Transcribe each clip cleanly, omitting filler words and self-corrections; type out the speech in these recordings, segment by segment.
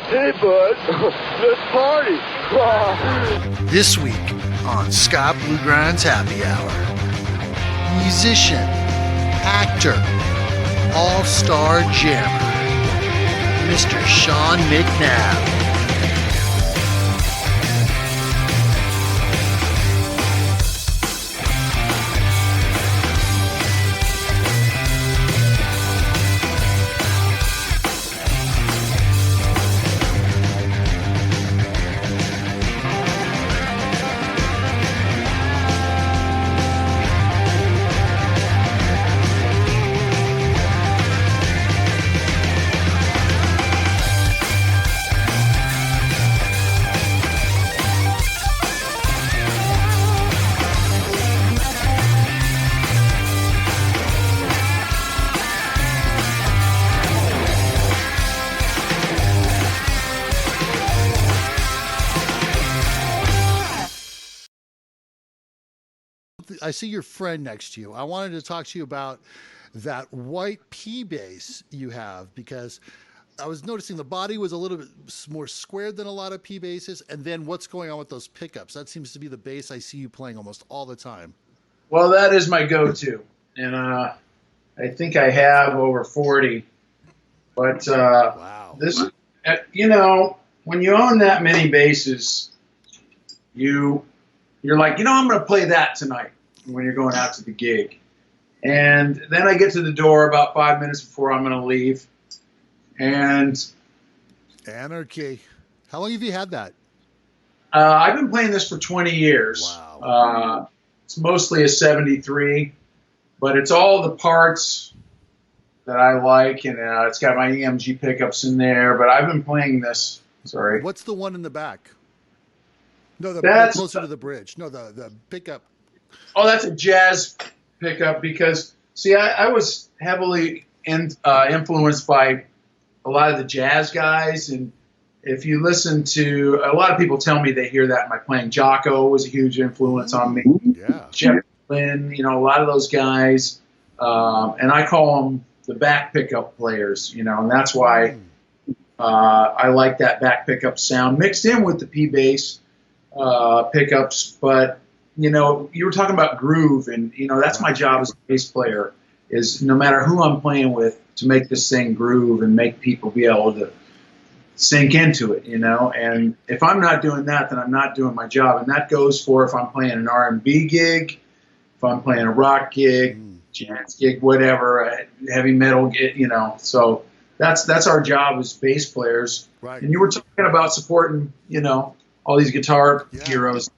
Hey, bud, let's party. This week on Scott BLUGRIND'S Happy Hour, musician, actor, all-star jammer, Mr. Sean McNabb. I see your friend next to you. I wanted to talk to you about that white P bass you have, because I was noticing the body was a little bit more squared than a lot of P basses. And then what's going on with those pickups? That seems to be the bass I see you playing almost all the time. Well, that is my go-to. And I think I have over 40. But wow. This, when you own that many basses, you're like, I'm going to play that tonight when you're going out to the gig. And then I get to the door about 5 minutes before I'm going to leave. And anarchy. How long have you had that? I've been playing this for 20 years. Wow. It's mostly a 73, but it's all the parts that I like, and it's got my EMG pickups in there. But I've been playing this. Sorry. What's the one in the back? No, that's closer to the bridge. No, the pickup. Oh, that's a jazz pickup, because, see, I was heavily influenced by a lot of the jazz guys. And if you listen to, a lot of people tell me they hear that in my playing. Jocko was a huge influence on me. Yeah. Jeff Lynne, a lot of those guys. And I call them the back pickup players, and that's why I like that back pickup sound mixed in with the P bass pickups. But you were talking about groove, and that's my job as a bass player, is no matter who I'm playing with, to make this thing groove and make people be able to sink into it, and if I'm not doing that, then I'm not doing my job. And that goes for if I'm playing an R&B gig, if I'm playing a rock gig, jazz gig, whatever, heavy metal gig, so that's our job as bass players. Right. And you were talking about supporting, all these guitar heroes.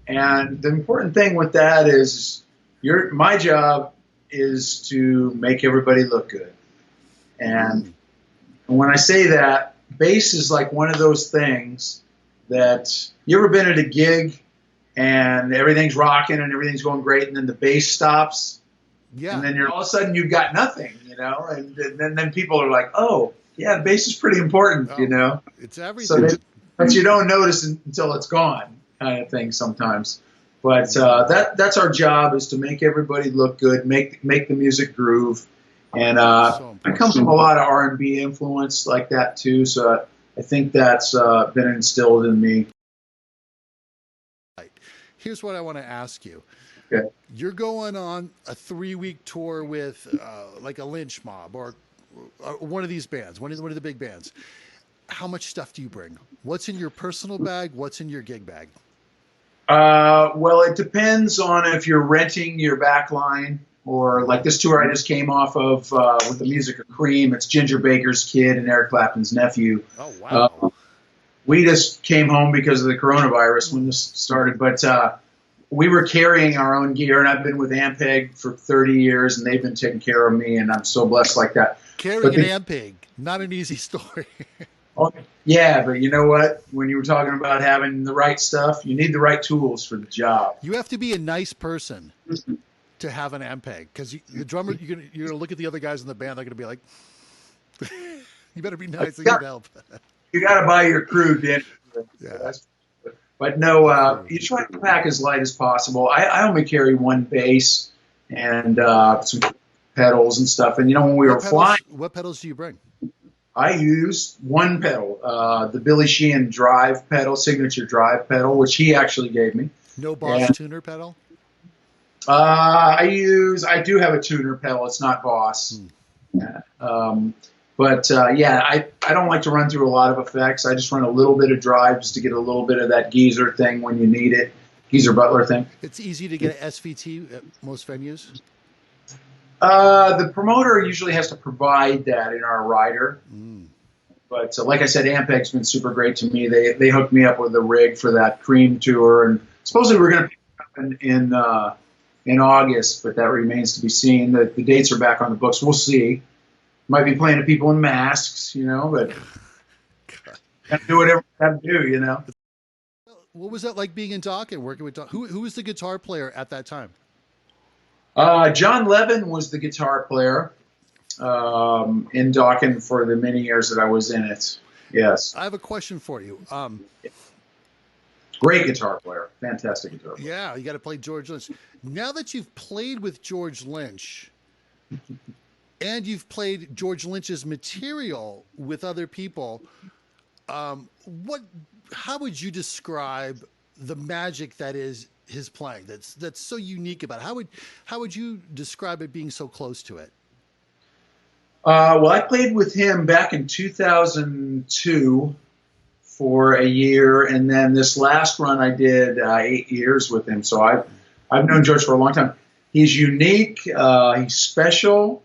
And the important thing with that is my job is to make everybody look good. And when I say that, bass is like one of those things that, you ever been at a gig and everything's rocking and everything's going great, and then the bass stops? Yeah. And then all of a sudden you've got nothing, and then people are like, oh, yeah, bass is pretty important, It's everything. But you don't notice until it's gone, kind of thing sometimes. But that's our job, is to make everybody look good, make the music groove. And I come from a lot of R&B influence like that too, so I think that's been instilled in me. Here's what I want to ask you. Okay. You're going on a 3-week tour with like a Lynch Mob or one of these bands, one of the big bands. How much stuff do you bring? What's in your personal bag? What's in your gig bag? Well, it depends on if you're renting your back line, or like this tour I just came off of with the music of Cream. It's Ginger Baker's kid and Eric Clapton's nephew. Oh, wow. We just came home because of the coronavirus when this started, but we were carrying our own gear, and I've been with Ampeg for 30 years, and they've been taking care of me, and I'm so blessed like that. Carrying an Ampeg, not an easy story. Oh, yeah, but you know what? When you were talking about having the right stuff, you need the right tools for the job. You have to be a nice person to have an Ampeg, because the drummer, you're going to look at the other guys in the band, they're going to be like, you better be nice and get help. You got to buy your crew, Dan. Yeah. But no, you try to pack as light as possible. I only carry one bass and some pedals and stuff. And when we were flying, what pedals do you bring? I used one pedal, the Billy Sheehan drive pedal, signature drive pedal, which he actually gave me. No Boss tuner pedal? I do have a tuner pedal. It's not Boss. Yeah, I don't like to run through a lot of effects. I just run a little bit of drive just to get a little bit of that geezer thing when you need it, geezer Butler thing. It's easy to get an SVT at most venues? The promoter usually has to provide that in our rider. But like I said, Ampeg's been super great to me. They hooked me up with a rig for that Cream tour, and supposedly we're going to pick it up in August, but that remains to be seen. The dates are back on the books. We'll see. Might be playing to people in masks, but gotta do whatever we have to do, What was that like being in Dokken, working with Dokken? Who was the guitar player at that time? John Levin was the guitar player in Dokken for the many years that I was in it. Yes. I have a question for you. Great guitar player. Fantastic guitar player. Yeah, you got to play George Lynch. Now that you've played with George Lynch and you've played George Lynch's material with other people, how would you describe the magic that is his playing that's so unique about it? How would you describe it being so close to it? Well, I played with him back in 2002 for a year, and then this last run I did 8 years with him. So I've known George for a long time. He's unique. He's special.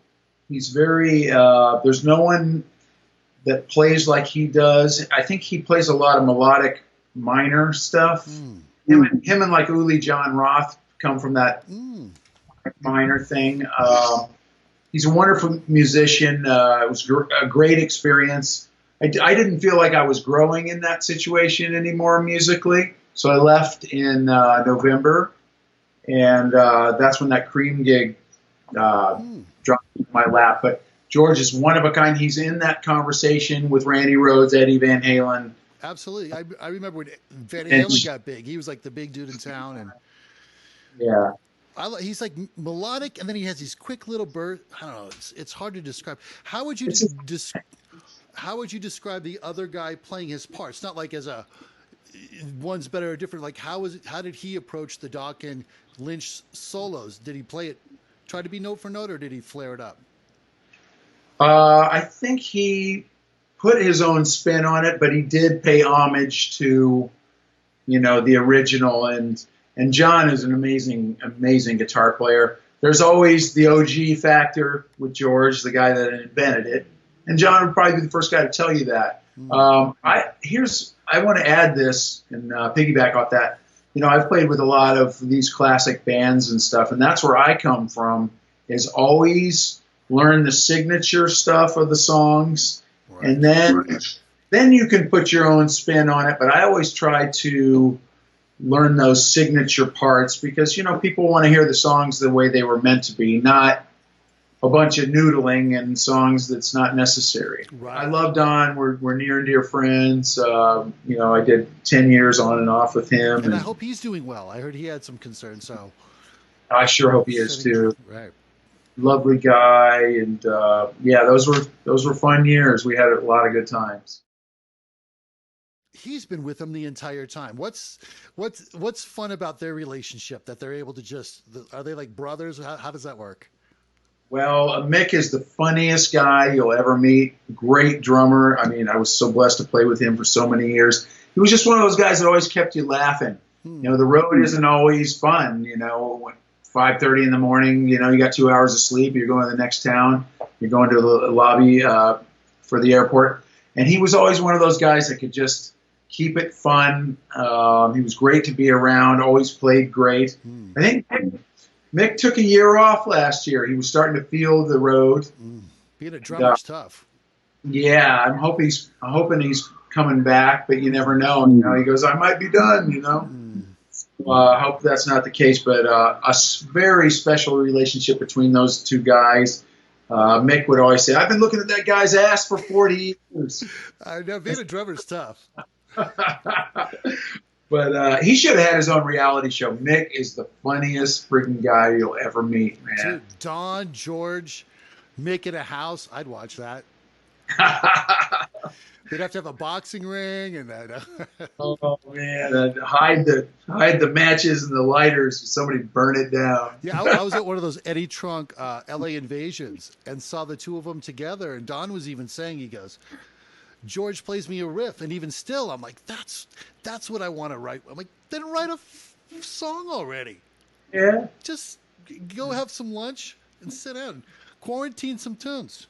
He's very. There's no one that plays like he does. I think he plays a lot of melodic minor stuff. Him and like Uli John Roth come from that minor thing. He's a wonderful musician. It was a great experience. I didn't feel like I was growing in that situation anymore musically, so I left in November, and that's when that Cream gig dropped in my lap. But George is one of a kind. He's in that conversation with Randy Rhoads, Eddie Van Halen. Absolutely. I remember when Van Halen got big. He was like the big dude in town, and yeah. He's like melodic, and then he has these quick little bursts. I don't know. It's hard to describe. How would you describe the other guy playing his parts? Not like as one's better or different. Like how did he approach the Dokken Lynch solos? Did he play it, try to be note for note, or did he flare it up? I think he put his own spin on it, but he did pay homage to, the original. And John is an amazing, amazing guitar player. There's always the OG factor with George, the guy that invented it. And John would probably be the first guy to tell you that. I want to add this and piggyback off that. I've played with a lot of these classic bands and stuff, and that's where I come from, is always learn the signature stuff of the songs, right. And then you can put your own spin on it. But I always try to learn those signature parts because, people want to hear the songs the way they were meant to be, not a bunch of noodling and songs that's not necessary. Right. I love Don. We're near and dear friends. I did 10 years on and off with him. And I hope he's doing well. I heard he had some concerns, so. I sure hope he is too. Right. Lovely guy. And those were fun years. We had a lot of good times. He's been with them the entire time. What's fun about their relationship that they're able to are they like brothers? How does that work? Well, Mick is the funniest guy you'll ever meet. Great drummer. I mean, I was so blessed to play with him for so many years. He was just one of those guys that always kept you laughing. The road isn't always fun. 5:30 in the morning, you got 2 hours of sleep. You're going to the next town. You're going to the lobby for the airport. And he was always one of those guys that could just keep it fun. He was great to be around, always played great. I think Mick took a year off last year. He was starting to feel the road. Being a drummer's tough. Yeah, I'm hoping he's coming back, but you never know. He goes, I might be done, I hope that's not the case, but a very special relationship between those two guys. Mick would always say, I've been looking at that guy's ass for 40 years. I know, being a drummer's tough. But he should have had his own reality show. Mick is the funniest freaking guy you'll ever meet, man. Dude, Don, George, Mick in a house, I'd watch that. They'd have to have a boxing ring and that. Oh man, and hide the matches and the lighters. Somebody burn it down. Yeah, I was at one of those Eddie Trunk LA Invasions and saw the two of them together. And Don was even saying, he goes, George plays me a riff, and even still, I'm like, that's what I want to write. I'm like, then write a song already. Yeah. Just go have some lunch and sit down, quarantine some tunes.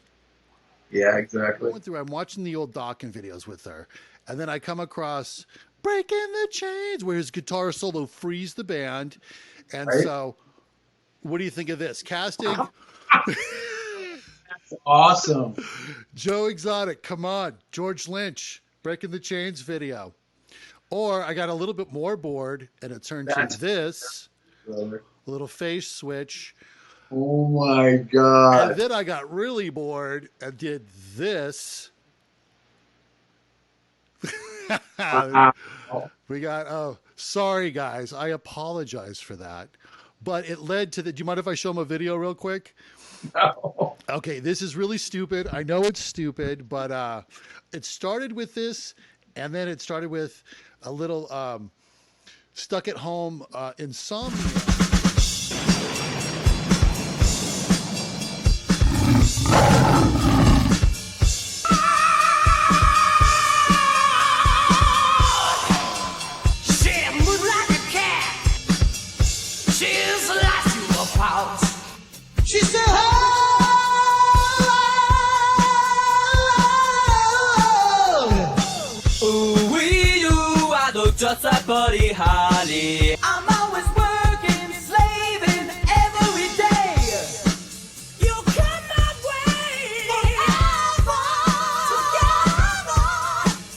Yeah, exactly. I'm watching the old Dokken videos with her, and then I come across Breaking the Chains, where his guitar solo frees the band. And right. So, what do you think of this casting? That's awesome. Joe Exotic, come on, George Lynch, Breaking the Chains video. Or I got a little bit more bored, and it turned to this, a little face switch. Oh my God. And then I got really bored and did this. We got, oh, sorry guys. I apologize for that. But it led to the, do you mind if I show them a video real quick? No. Okay, this is really stupid. I know it's stupid, but it started with this, and then it started with a little stuck at home insomnia. She said, oh, you, I look just like Buddy Holly. I'm always working, slaving every day. You come my way, forever.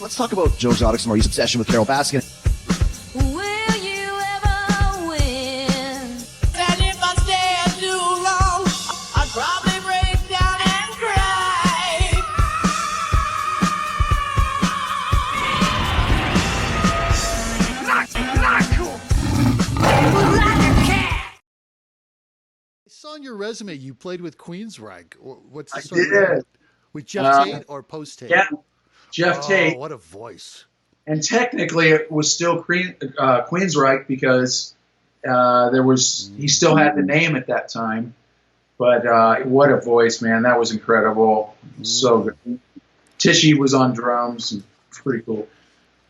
Let's talk about Joe Exotic's more recent obsession with Carole Baskin. On your resume, you played with Queensryche. What's the I story? did. With Jeff Tate or post Tate? Yeah, Jeff Tate. What a voice! And technically, it was still Queensryche because he still had the name at that time. But what a voice, man! That was incredible. So good. Tichy was on drums. And pretty cool.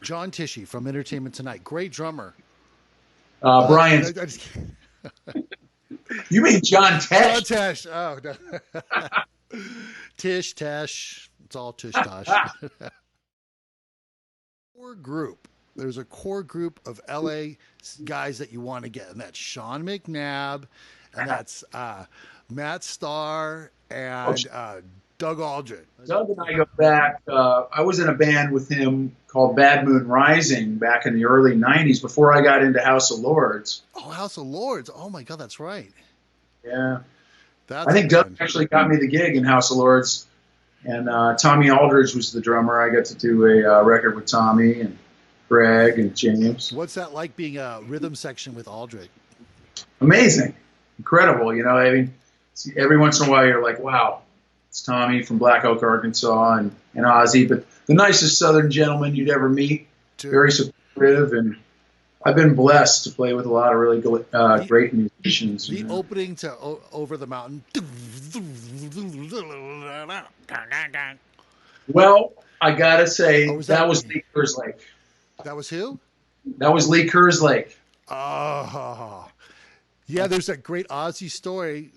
John Tichy from Entertainment Tonight, great drummer. Brian. You mean John Tesh? John Tesh. Oh, no. Tish, Tesh. It's all Tish, Tosh. Core group. There's a core group of LA guys that you want to get, and that's Sean McNabb, and that's Matt Starr, and Doug Aldrich. Doug and I go back. I was in a band with him called Bad Moon Rising back in the early 90s before I got into House of Lords. Oh, House of Lords. Oh, my God, that's right. Yeah. That's I think Doug actually got me the gig in House of Lords. And Tommy Aldridge was the drummer. I got to do a record with Tommy and Greg and James. What's that like being a rhythm section with Aldrich? Amazing. Incredible. You know, I mean, every once in a while you're like, wow, it's Tommy from Black Oak, Arkansas, and Ozzy, but the nicest Southern gentleman you'd ever meet. Dude. Very supportive, and I've been blessed to play with a lot of really great musicians. The opening to Over the Mountain. Well, I gotta say, was that was Lee Kerslake. That was who? That was Lee Kerslake. Oh, yeah. There's that great Ozzy story.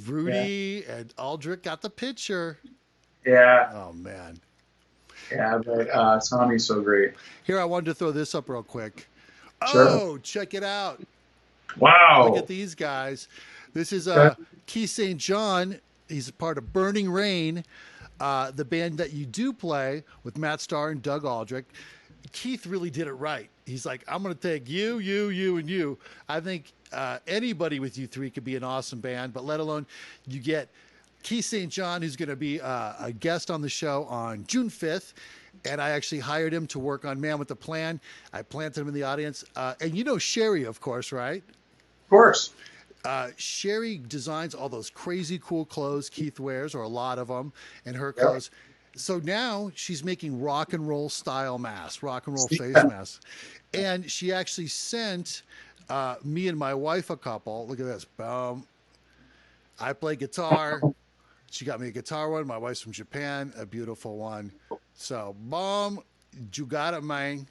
Rudy and Aldrich got the picture. Yeah. Oh man. Yeah, but Tommy's so great. Here, I wanted to throw this up real quick. Sure. Oh, check it out. Wow. Look at these guys. This is Keith St. John. He's a part of Burning Rain, the band that you do play with Matt Starr and Doug Aldrich. Keith really did it right. He's like, I'm going to take you, and you. I think anybody with you three could be an awesome band, but let alone you get Keith St. John, who's going to be a guest on the show on June 5th. And I actually hired him to work on Man with a Plan. I planted him in the audience. And you know Sherry, of course, right? Of course. Sherry designs all those crazy cool clothes Keith wears, or a lot of them, and her clothes. So now she's making rock and roll style masks, rock and roll face masks. And she actually sent me and my wife a couple. Look at this. Boom. I play guitar. She got me a guitar one. My wife's from Japan, a beautiful one. So, boom. You got it, man.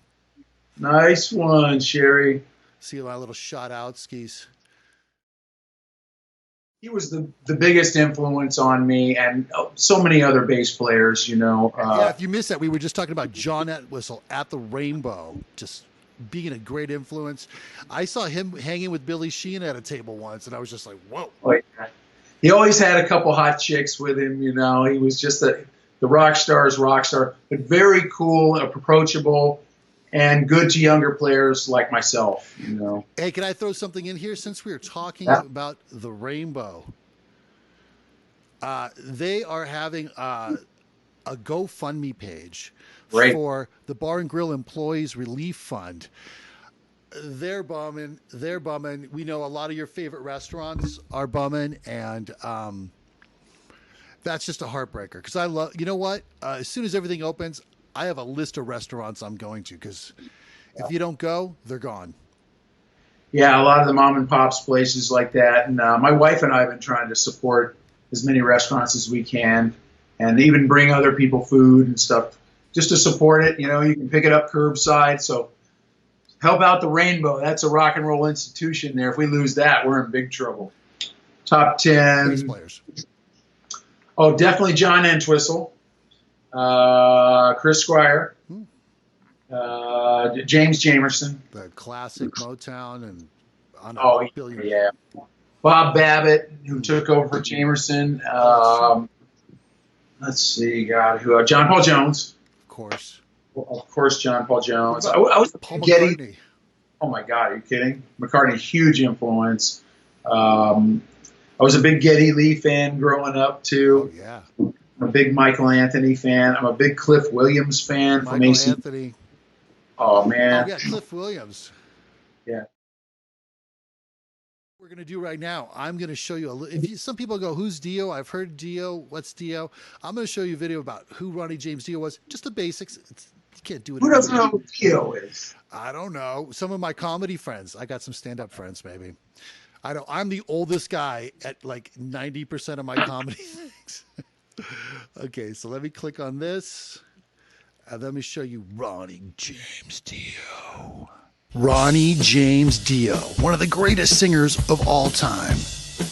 Nice one, Sherry. See my little shout out skis. He was the biggest influence on me and so many other bass players, you know. Yeah, if you missed that, we were just talking about John Entwistle at the Rainbow, just being a great influence. I saw him hanging with Billy Sheehan at a table once, and I was just like, whoa. Oh, yeah. He always had a couple hot chicks with him, you know. He was just the rock star's rock star, but very cool, approachable, and good to younger players like myself, you know. Hey, can I throw something in here since we were talking about the Rainbow? They are having a GoFundMe page for the Bar and Grill Employees Relief Fund. They're bumming. We know a lot of your favorite restaurants are bumming, and that's just a heartbreaker. Because I love, you know what? As soon as everything opens, I have a list of restaurants I'm going to. Because if you don't go, they're gone. Yeah, a lot of the mom and pops places like that. And my wife and I have been trying to support as many restaurants as we can, and even bring other people food and stuff just to support it. You know, you can pick it up curbside. So help out the Rainbow. That's a rock and roll institution there. If we lose that, we're in big trouble. Top 10. Bass players. Oh, definitely John Entwistle. Chris Squire. James Jamerson. The classic Motown and on a billion. Yeah. Bob Babbitt, who took over for Jamerson. Let's see, who? John Paul Jones. Of course. Of course, John Paul Jones. I was Paul Getty. McCartney. Oh my God, are you kidding? McCartney, huge influence. I was a big Geddy Lee fan growing up too. Oh yeah. I'm a big Michael Anthony fan. I'm a big Cliff Williams fan from AC. Anthony. Oh man. Oh yeah, Cliff Williams. Yeah. We're going to do right now. I'm going to show you some people go, who's Dio? I've heard Dio. What's Dio? I'm going to show you a video about who Ronnie James Dio was. Just the basics. You can't do it. Who doesn't know who Dio is? I don't know. Some of my comedy friends. I got some stand-up friends, maybe. I know I'm the oldest guy at like 90% of my comedy things. Okay, so let me click on this. And let me show you Ronnie James Dio. Ronnie James Dio, one of the greatest singers of all time.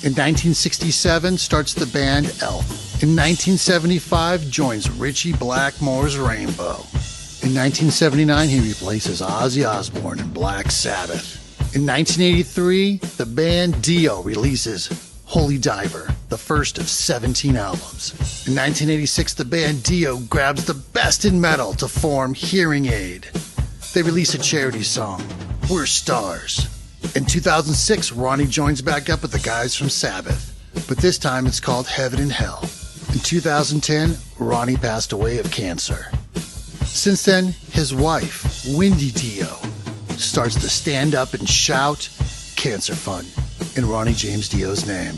In 1967, starts the band Elf. In 1975, joins Ritchie Blackmore's Rainbow. In 1979, he replaces Ozzy Osbourne in Black Sabbath. In 1983, the band Dio releases Holy Diver, the first of 17 albums. In 1986, the band Dio grabs the best in metal to form Hearing Aid. They release a charity song, We're Stars. In 2006, Ronnie joins back up with the guys from Sabbath, but this time it's called Heaven and Hell. In 2010, Ronnie passed away of cancer. Since then, his wife, Wendy Dio, starts the Stand Up and Shout Cancer Fund in Ronnie James Dio's name.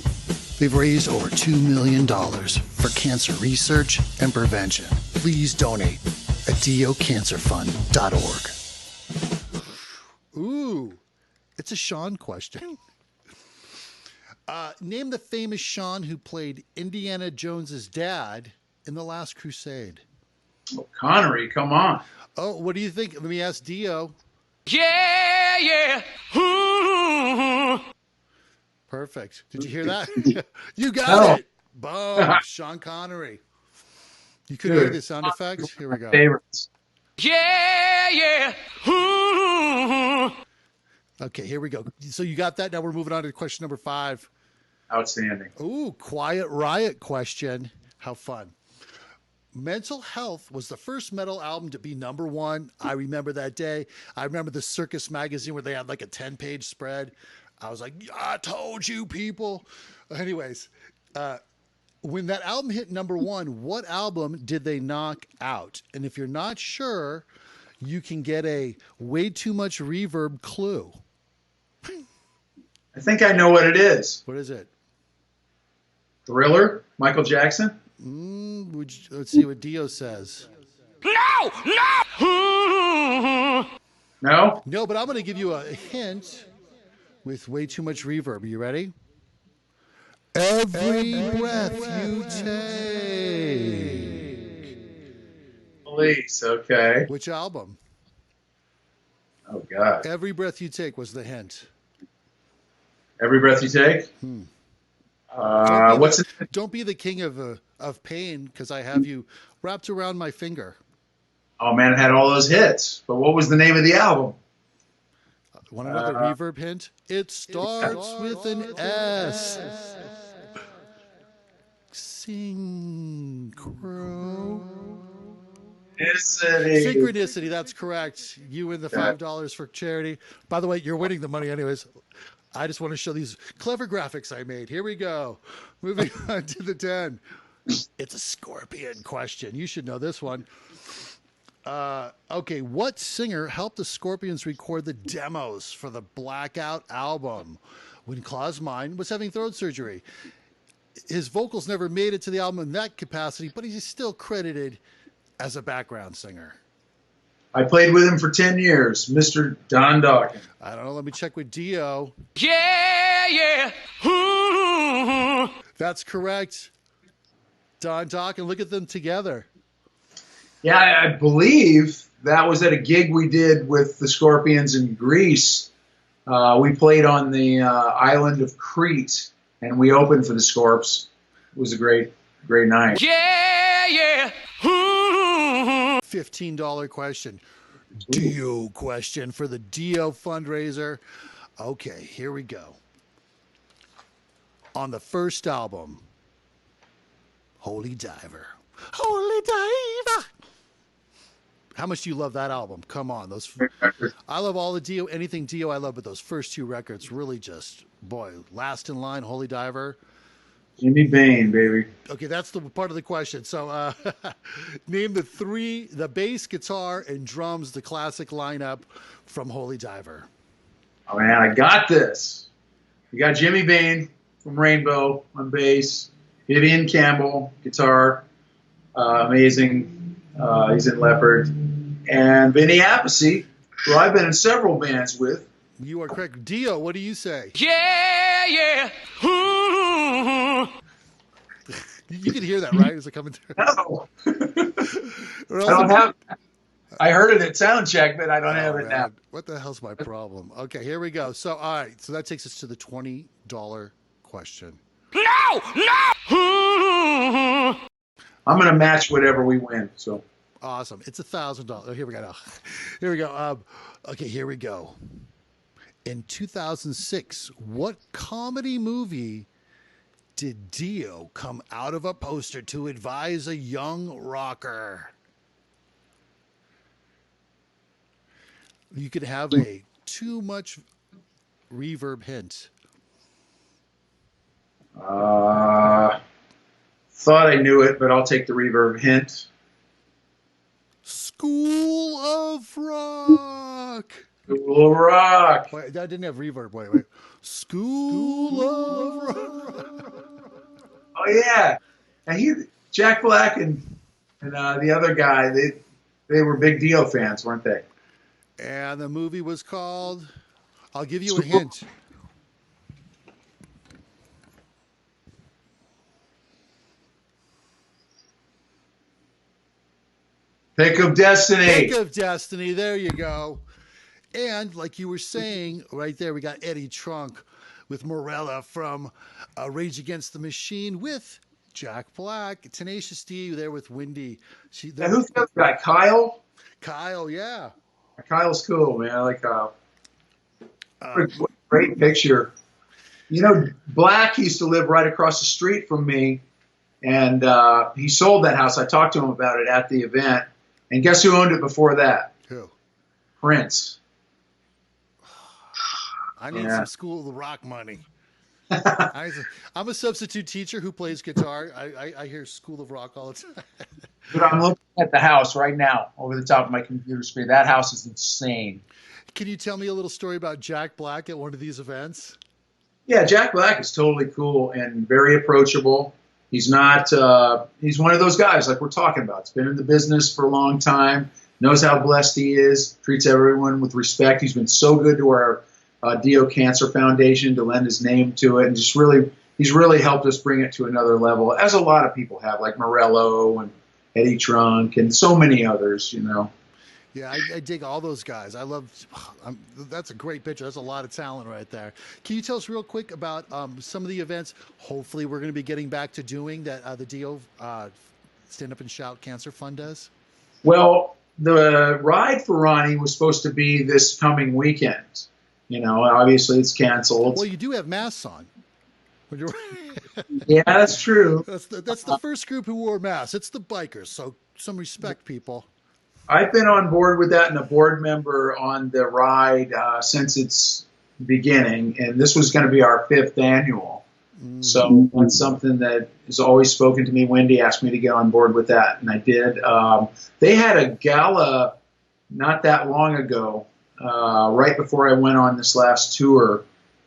They've raised over $2 million for cancer research and prevention. Please donate at diocancerfund.org. Ooh, it's a Sean question. Name the famous Sean who played Indiana Jones's dad in The Last Crusade. Oh, Connery, come on. Oh, what do you think? Let me ask Dio. Yeah. Ooh. Perfect. Did you hear that? You got it. Boom. Sean Connery. You could hear the sound effects? Here we go. Favorites. Yeah. Ooh. Okay, here we go. So you got that. Now we're moving on to question number 5. Outstanding. Ooh, Quiet Riot question. How fun. Mental Health was the first metal album to be number 1. I remember that day. I remember the Circus magazine where they had like a 10-page spread. I was like, I told you, people. Anyways, when that album hit number 1, what album did they knock out? And if you're not sure, you can get a way too much reverb clue. I think I know what it is. What is it? Thriller? Michael Jackson? Let's see what Dio says. No? No, but I'm going to give you a hint with way too much reverb. Are you ready? Every breath you take. Police, okay. Which album? Oh, God. Every breath you take was the hint. Every breath you take? Don't be the king of pain, because I have you wrapped around my finger. Oh, man, it had all those hits. But what was the name of the album? Want another reverb hint? It starts with an S. Synchro. Synchronicity, that's correct. You win the $5 for charity. By the way, you're winning the money anyways. I just want to show these clever graphics I made. Here we go. Moving on to the 10. It's a Scorpion question. You should know this one. Okay, what singer helped the Scorpions record the demos for the Blackout album when Klaus Meine was having throat surgery? His vocals never made it to the album in that capacity, but he's still credited as a background singer. I played with him for 10 years, Mr. Don Dokken. I don't know. Let me check with Dio. Yeah. That's correct. Don Dokken. Look at them together. Yeah, I believe that was at a gig we did with the Scorpions in Greece. We played on the island of Crete, and we opened for the Scorps. It was a great night. Yeah. $15 question. Dio question for the Dio fundraiser. Okay, here we go. On the first album, Holy Diver. Holy Diver. How much do you love that album? Come on. I love all the Dio, anything Dio I love, but those first two records really just, boy, last in line, Holy Diver. Jimmy Bain, baby. Okay, that's the part of the question. So name the bass, guitar, and drums, the classic lineup from Holy Diver. Oh, man, I got this. You got Jimmy Bain from Rainbow on bass, Vivian Campbell, guitar, amazing. He's in Leopard. And Vinny Appice, who I've been in several bands with. You are correct. Dio, what do you say? Yeah. You can hear that, right? Is it coming through? No. I heard it at Soundcheck, but I don't have it now. What the hell's my problem? Okay, here we go. So, all right. So that takes us to the $20 question. No. I'm going to match whatever we win. So awesome. It's $1,000. Oh, here we go. Here we go. Okay, here we go. In 2006, what comedy movie did Dio come out of a poster to advise a young rocker? You could have a too much reverb hint. Thought I knew it, but I'll take the reverb hint. School of Rock. School of Rock. Wait, that didn't have reverb. Wait. School of Rock. Oh yeah, and Jack Black and the other guy, they were big Dio fans, weren't they? And the movie was called. I'll give you a hint. Pick of Destiny. Pick of Destiny. There you go. And like you were saying right there, we got Eddie Trunk with Morella from Rage Against the Machine with Jack Black. Tenacious D there with Wendy. Who's the other guy? Kyle? Kyle, yeah. Kyle's cool, man. I like Kyle. Great picture. You know, Black used to live right across the street from me, and he sold that house. I talked to him about it at the event. And guess who owned it before that? Who? Prince. I need some School of the Rock money. I'm a substitute teacher who plays guitar. I hear School of Rock all the time. But I'm looking at the house right now over the top of my computer screen. That house is insane. Can you tell me a little story about Jack Black at one of these events? Yeah, Jack Black is totally cool and very approachable. He's not. He's one of those guys like we're talking about. He's been in the business for a long time. Knows how blessed he is. Treats everyone with respect. He's been so good to our Dio Cancer Foundation to lend his name to it, and just really, he's really helped us bring it to another level, as a lot of people have, like Morello and Eddie Trunk and so many others. You know. Yeah, I dig all those guys. I love. That's a great picture. That's a lot of talent right there. Can you tell us real quick about some of the events? Hopefully, we're going to be getting back to doing that. The Dio Stand Up and Shout Cancer Fund does. Well, the ride for Ronnie was supposed to be this coming weekend. You know, obviously it's canceled. Well, you do have masks on. Yeah, that's true. That's the first group who wore masks. It's the bikers. So some respect, people. I've been on board with that and a board member on the ride since its beginning, and this was going to be our 5th annual. So that's something that has always spoken to me. Wendy asked me to get on board with that, and I did. They had a gala not that long ago, right before I went on this last tour,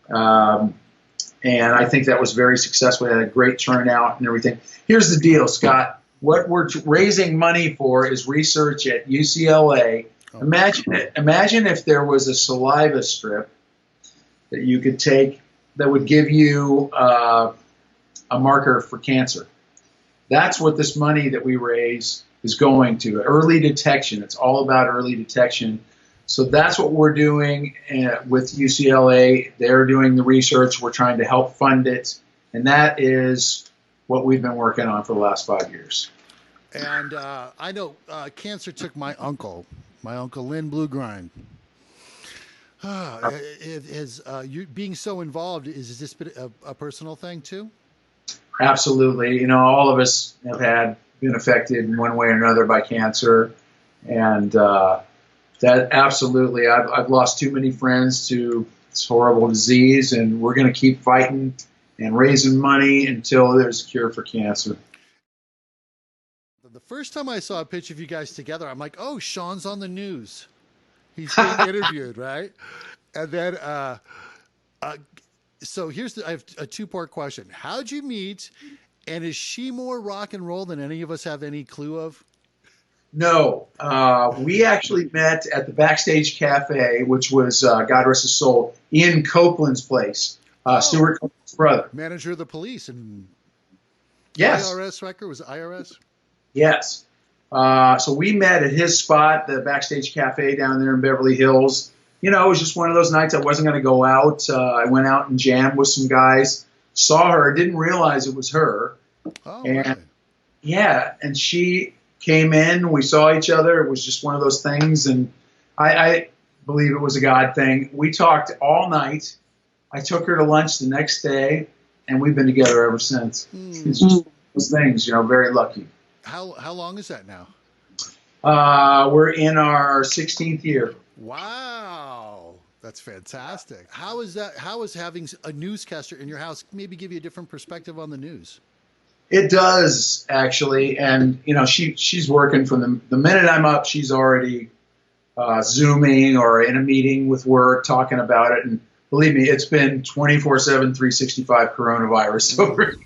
and I think that was very successful. We had a great turnout and everything. Here's the deal, Scott. What we're raising money for is research at UCLA. Imagine if there was a saliva strip that you could take that would give you a marker for cancer. That's what this money that we raise is going to. Early detection. It's all about early detection. So that's what we're doing with UCLA. They're doing the research. We're trying to help fund it. And that is what we've been working on for the last 5 years. And I know cancer took my uncle Lynn Bluegrind. You being so involved, is this a personal thing too? Absolutely. You know, all of us have been affected in one way or another by cancer. And that absolutely, I've lost too many friends to this horrible disease, and we're going to keep fighting and raising money until there's a cure for cancer. The first time I saw a picture of you guys together, I'm like, oh, Sean's on the news. He's being interviewed, right? And then, so I have a 2-part question. How'd you meet? And is she more rock and roll than any of us have any clue of? No, we actually met at the Backstage Cafe, which was, God rest his soul, Ian Copeland's place. Stuart Copeland's brother. Manager of the police and yes. IRS record? Was it IRS? Yes. So we met at his spot, the Backstage Cafe down there in Beverly Hills. You know, it was just one of those nights I wasn't going to go out. I went out and jammed with some guys, saw her, didn't realize it was her. Oh, and really? Yeah, and she came in, we saw each other. It was just one of those things, and I believe it was a God thing. We talked all night. I took her to lunch the next day, and we've been together ever since. It's just those things, you know, very lucky. How long is that now? We're in our 16th year. Wow, that's fantastic. How is that? How is having a newscaster in your house maybe give you a different perspective on the news? It does, actually, and you know, she's working from the minute I'm up. She's already Zooming or in a meeting with work, talking about it. And believe me, it's been 24/7, 365 coronavirus over here.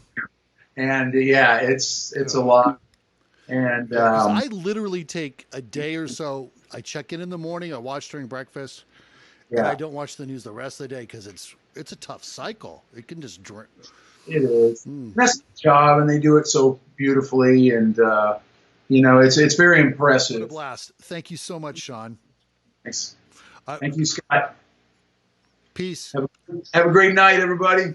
And yeah, it's a lot. And I literally take a day or so. I check in the morning. I watch during breakfast, and I don't watch the news the rest of the day because it's a tough cycle. It can just drink. It is. That's the job, and they do it so beautifully, and you know, it's very impressive. What a blast! Thank you so much, Sean. Thanks. Thank you, Scott. Peace. Have a great night, everybody.